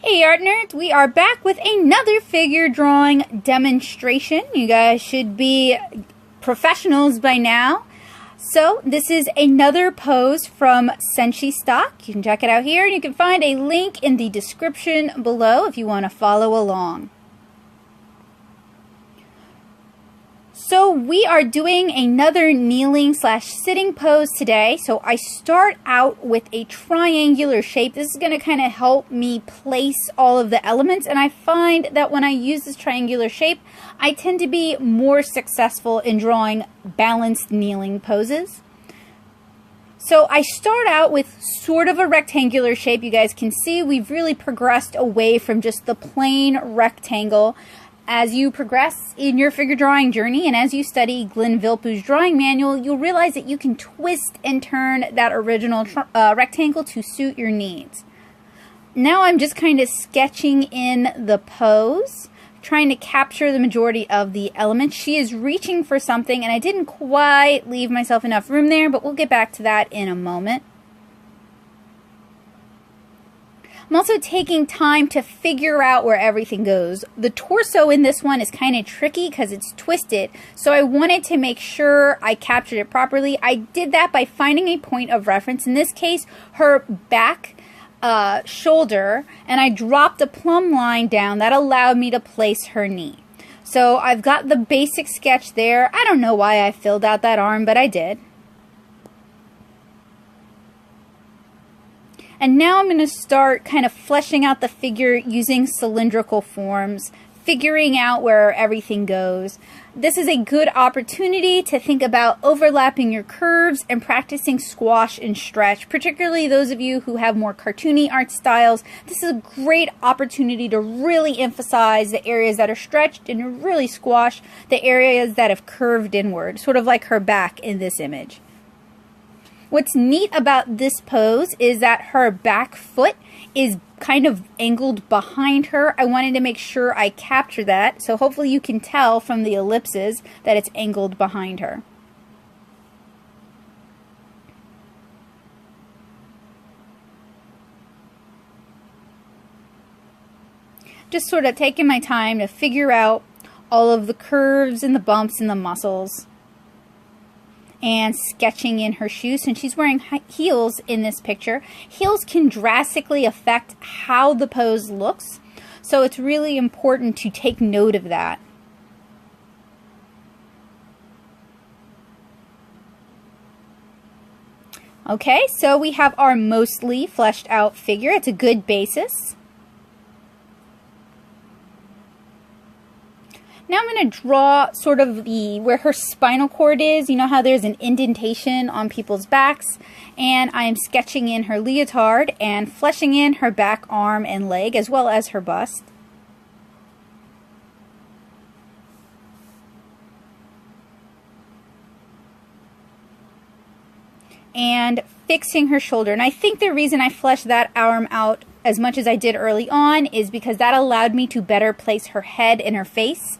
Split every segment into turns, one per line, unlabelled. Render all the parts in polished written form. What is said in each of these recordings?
Hey art nerds, we are back with another figure drawing demonstration. You guys should be professionals by now. So this is another pose from SenshiStock. You can check it out here and you can find a link in the description below if you want to follow along. So we are doing another kneeling / sitting pose today. So I start out with a triangular shape. This is going to kind of help me place all of the elements, and I find that when I use this triangular shape, I tend to be more successful in drawing balanced kneeling poses. So I start out with sort of a rectangular shape. You guys can see we've really progressed away from just the plain rectangle. As you progress in your figure drawing journey and as you study Glenn Vilpu's drawing manual, you'll realize that you can twist and turn that original rectangle to suit your needs. Now I'm just kind of sketching in the pose, trying to capture the majority of the elements. She is reaching for something and I didn't quite leave myself enough room there, but we'll get back to that in a moment. I'm also taking time to figure out where everything goes. The torso in this one is kind of tricky because it's twisted, so I wanted to make sure I captured it properly. I did that by finding a point of reference, in this case her back shoulder, and I dropped a plumb line down that allowed me to place her knee. So I've got the basic sketch there. I don't know why I filled out that arm, but I did. And now I'm going to start kind of fleshing out the figure using cylindrical forms, figuring out where everything goes. This is a good opportunity to think about overlapping your curves and practicing squash and stretch, particularly those of you who have more cartoony art styles. This is a great opportunity to really emphasize the areas that are stretched and really squash the areas that have curved inward, sort of like her back in this image. What's neat about this pose is that her back foot is kind of angled behind her. I wanted to make sure I capture that, so hopefully you can tell from the ellipses that it's angled behind her. Just sort of taking my time to figure out all of the curves and the bumps and the muscles, and sketching in her shoes. Since she's wearing heels in this picture, heels can drastically affect how the pose looks, so it's really important to take note of that. Okay, so we have our mostly fleshed out figure. It's a good basis. Now I'm going to draw sort of where her spinal cord is. You know how there's an indentation on people's backs, and I am sketching in her leotard and fleshing in her back arm and leg as well as her bust. And fixing her shoulder. And I think the reason I fleshed that arm out as much as I did early on is because that allowed me to better place her head and her face.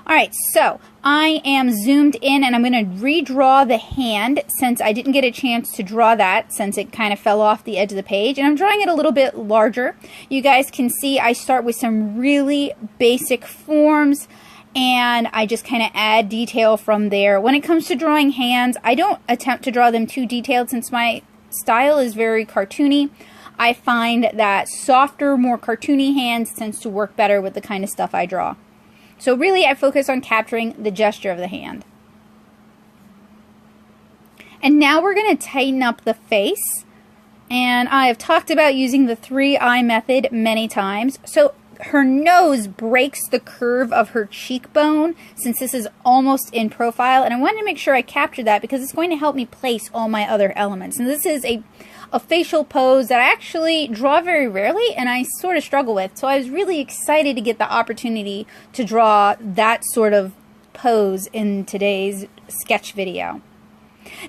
Alright, so I am zoomed in and I'm going to redraw the hand since I didn't get a chance to draw that since it kind of fell off the edge of the page, and I'm drawing it a little bit larger. You guys can see I start with some really basic forms and I just kind of add detail from there. When it comes to drawing hands, I don't attempt to draw them too detailed since my style is very cartoony. I find that softer, more cartoony hands tends to work better with the kind of stuff I draw. So really I focus on capturing the gesture of the hand. And now we're going to tighten up the face. And I have talked about using the 3-eye method many times. So her nose breaks the curve of her cheekbone since this is almost in profile. And I wanted to make sure I capture that because it's going to help me place all my other elements. And this is a facial pose that I actually draw very rarely and I sort of struggle with. So I was really excited to get the opportunity to draw that sort of pose in today's sketch video.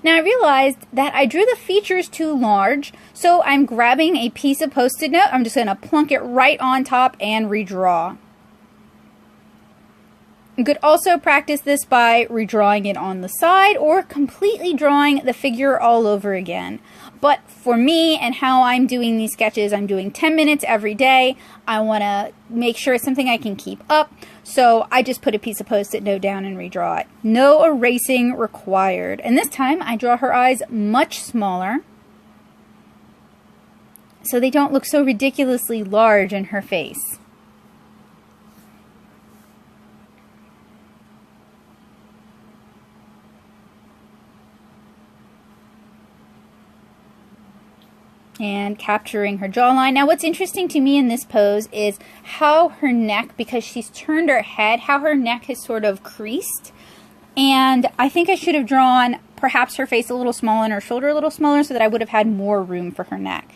Now I realized that I drew the features too large, so I'm grabbing a piece of Post-it note. I'm just going to plunk it right on top and redraw. You could also practice this by redrawing it on the side or completely drawing the figure all over again. But for me and how I'm doing these sketches, I'm doing 10 minutes every day. I want to make sure it's something I can keep up. So I just put a piece of Post-it note down and redraw it. No erasing required. And this time I draw her eyes much smaller, so they don't look so ridiculously large in her face. And capturing her jawline. Now what's interesting to me in this pose is how her neck, because she's turned her head, how her neck is sort of creased. And I think I should have drawn perhaps her face a little smaller and her shoulder a little smaller so that I would have had more room for her neck.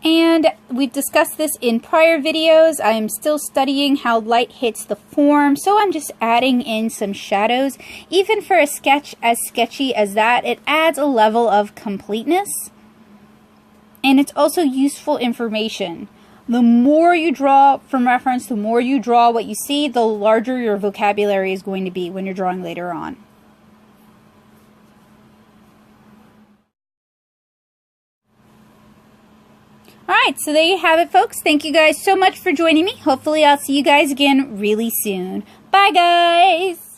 And we've discussed this in prior videos. I am still studying how light hits the form, so I'm just adding in some shadows. Even for a sketch as sketchy as that, it adds a level of completeness. And it's also useful information. The more you draw from reference, the more you draw what you see, the larger your vocabulary is going to be when you're drawing later on. Alright, so there you have it, folks. Thank you guys so much for joining me. Hopefully I'll see you guys again really soon. Bye, guys!